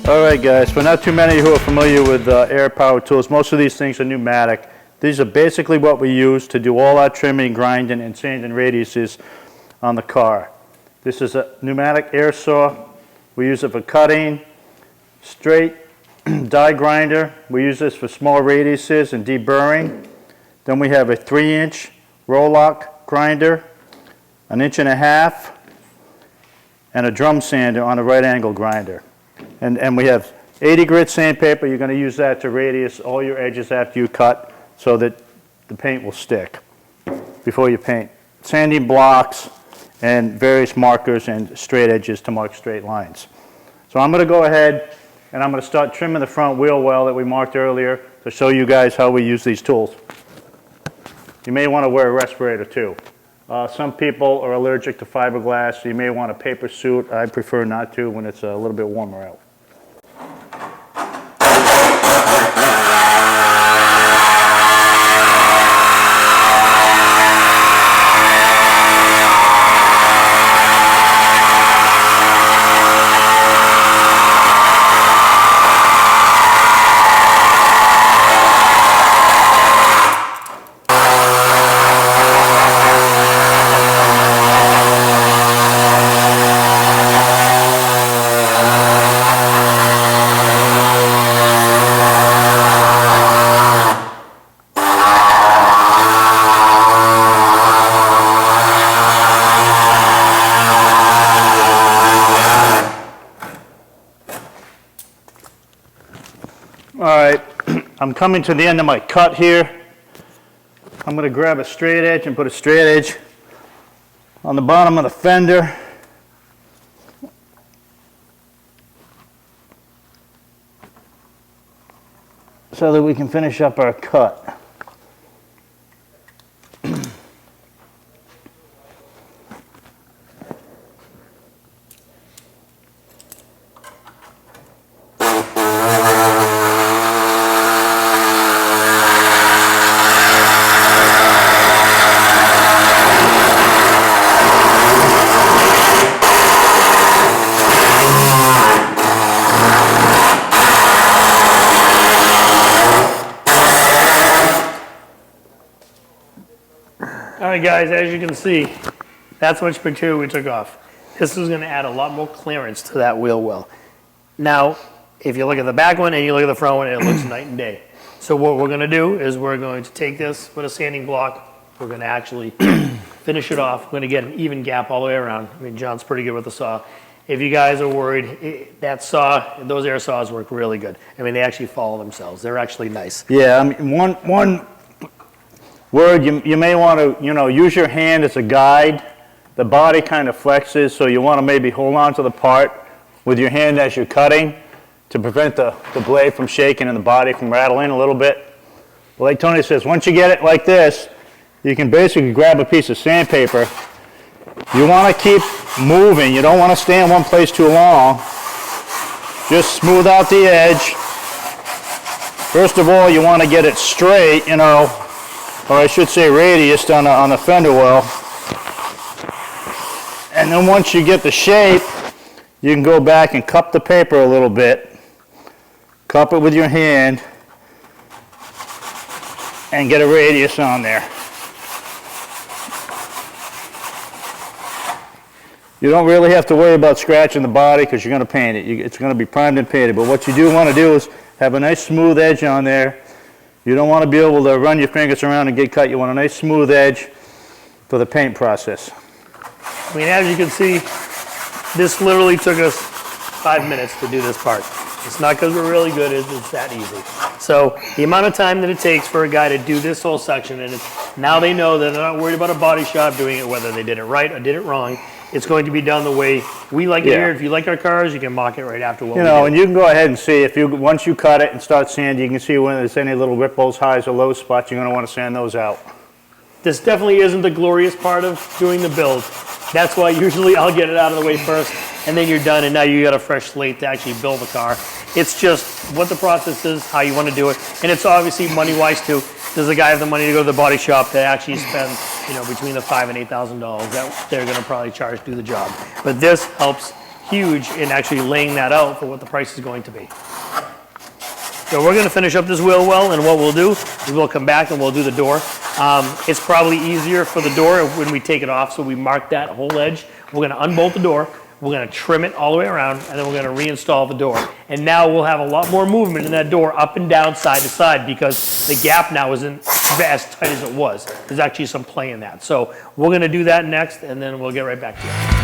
All right, guys, for not too many who are familiar with air power tools, most of these things are pneumatic. These are basically what we use to do all our trimming, grinding, and sanding radiuses on the car. This is a pneumatic air saw. We use it for cutting, straight die grinder. We use this for small radiuses and deburring. Then we have a 3-inch roll-lock grinder, an 1.5 inch, and a drum sander on a right angle grinder. And we have 80 grit sandpaper. You're going to use that to radius all your edges after you cut so that the paint will stick before you paint. Sanding blocks and various markers and straight edges to mark straight lines. So I'm going to go ahead and I'm going to start trimming the front wheel well that we marked earlier to show you guys how we use these tools. You may want to wear a respirator too. Some people are allergic to fiberglass, so you may want a paper suit. I prefer not to when it's a little bit warmer out. Alright, I'm coming to the end of my cut here. I'm going to grab a straight edge and put a straight edge on the bottom of the fender. So that we can finish up our cut. Alright guys, as you can see, that's how much material we took off. This is going to add a lot more clearance to that wheel well. Now, if you look at the back one and you look at the front one, it looks night and day. So what we're going to do is we're going to take this with a sanding block. We're going to actually finish it off. We're going to get an even gap all the way around. I mean, John's pretty good with the saw. If you guys are worried, that saw, those air saws work really good. I mean, they actually follow themselves. They're actually nice. Yeah, I mean, one word, you may want to, use your hand as a guide. The body kind of flexes, so you want to maybe hold on to the part with your hand as you're cutting to prevent the blade from shaking and the body from rattling a little bit. But like Tony says, once you get it like this, you can basically grab a piece of sandpaper. You want to keep moving. You don't want to stay in one place too long. Just smooth out the edge. First of all, you want to get it straight, or I should say radiused on the fender well. And then once you get the shape, you can go back and cup the paper a little bit. Cup it with your hand and get a radius on there. You don't really have to worry about scratching the body because you're going to paint it. It's going to be primed and painted. But what you do want to do is have a nice smooth edge on there. You don't want to be able to run your fingers around and get cut. You want a nice smooth edge for the paint process. I mean, as you can see, this literally took us 5 minutes to do this part. It's not because we're really good, it's that easy. So the amount of time that it takes for a guy to do this whole section, and now they know that they're not worried about a body shop doing it, whether they did it right or did it wrong. It's going to be done the way we like it here. If you like our cars, you can mock it right after what we do. And you can go ahead and see, once you cut it and start sanding, you can see when there's any little ripples, highs or low spots, you're going to want to sand those out. This definitely isn't the glorious part of doing the build. That's why usually I'll get it out of the way first, and then you're done, and now you got a fresh slate to actually build the car. It's just what the process is, how you want to do it, and it's obviously money-wise too. Does the guy have the money to go to the body shop that actually spends, between the $5,000 and $8,000 that they're going to probably charge to do the job? But this helps huge in actually laying that out for what the price is going to be. So we're gonna finish up this wheel well, and what we'll do is we'll come back and we'll do the door. It's probably easier for the door when we take it off, so we mark that whole edge. We're gonna unbolt the door, we're gonna trim it all the way around, and then we're gonna reinstall the door. And now we'll have a lot more movement in that door up and down, side to side, because the gap now isn't as tight as it was. There's actually some play in that. So we're gonna do that next, and then we'll get right back to you.